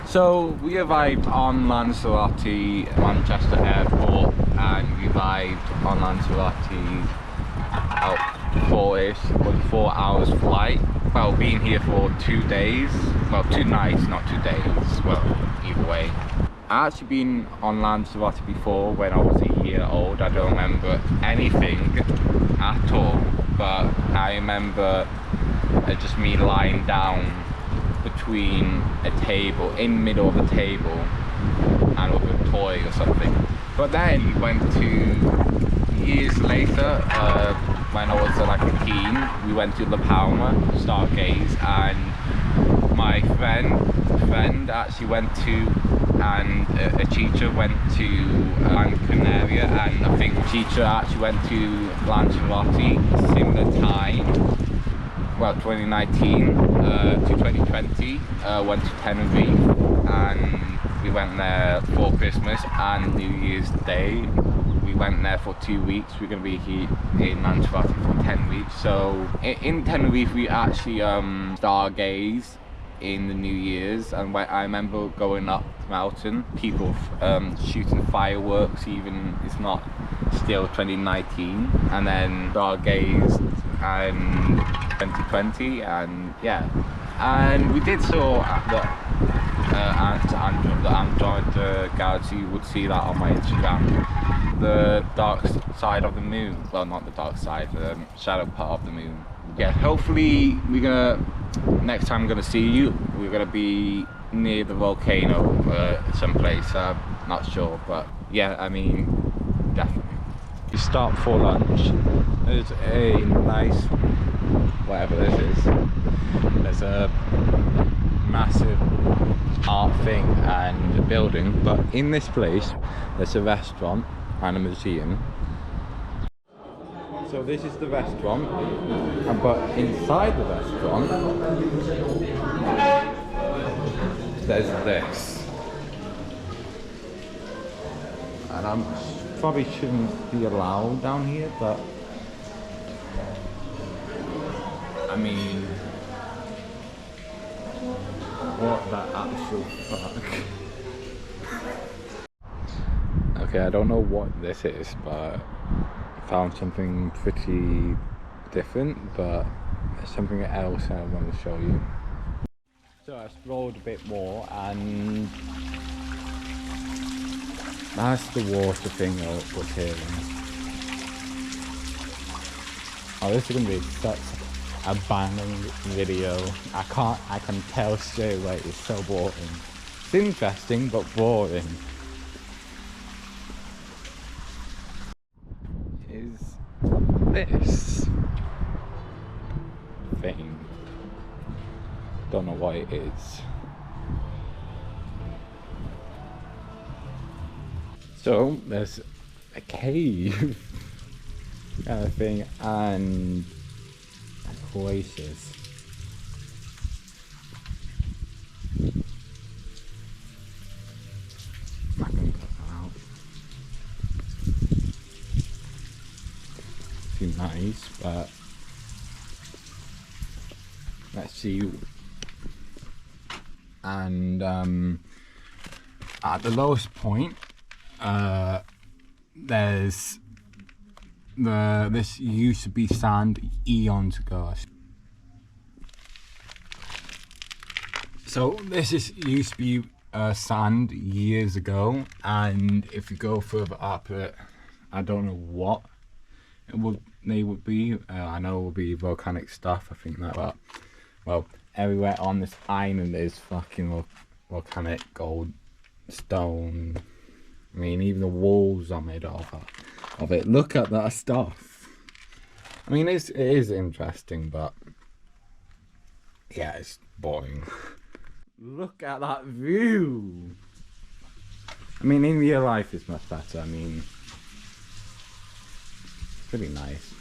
So we arrived on Lanzarote, Manchester Airport, and we arrived on Lanzarote out four-ish, was 4 hours flight. Well, being here for 2 days, well 2 nights, not 2 days, well either way. I actually been on Lanzarote before when I was a year old. I don't remember anything at all, but I remember just me lying down between a table, in the middle of the table, and with a toy or something. But then we went to, years later, when I was like a teen, we went to La Palma, Stargaze, and my friend actually went to, and a teacher went to Canary, and I think the teacher actually went to Lanzarote similar time. Well, 2019 to 2020, went to Tenerife, and we went there for Christmas and New Year's Day. We went there for 2 weeks. We're going to be here in Lanzarote for 10 weeks. So in Tenerife we actually stargaze in the New Year's, and I remember going up the mountain, people shooting fireworks, even it's not still 2019, and then stargazed and 2020, and yeah, and we did saw the Android Galaxy. You would see that on my Instagram, the dark side of the moon, well not the dark side, the shadow part of the moon. Yeah, hopefully next time I'm gonna see you, we're gonna be near the volcano someplace. I'm not sure, but yeah, I mean definitely. We stop for lunch. There's a nice, whatever this is, there's a massive art thing and a building, but in this place there's a restaurant and a museum. So this is the restaurant, but inside the restaurant there's this, and I'm probably shouldn't be allowed down here, but I mean, what the actual fuck? Okay, I don't know what this is, but I found something pretty different, but there's something else I want to show you. So I explored a bit more, and that's the water thing I was hearing. Oh, this is gonna be such a banging video. I can tell straight away it's so boring. It's interesting but boring. Is this thing? Don't know what it is. So there's a cave kind of thing and a oasis. I can cut that out. Too nice, but let's see. And at the lowest point, there's this used to be sand eons ago. So this used to be sand years ago, and if you go further up it, I don't know what they would be. I know it would be volcanic stuff, I think that, but well, everywhere on this island is fucking volcanic gold stone. I mean, even the walls are made of it. Look at that stuff. I mean, it is interesting, but yeah, it's boring. Look at that view. I mean, in real life it's much better. I mean, it's pretty nice.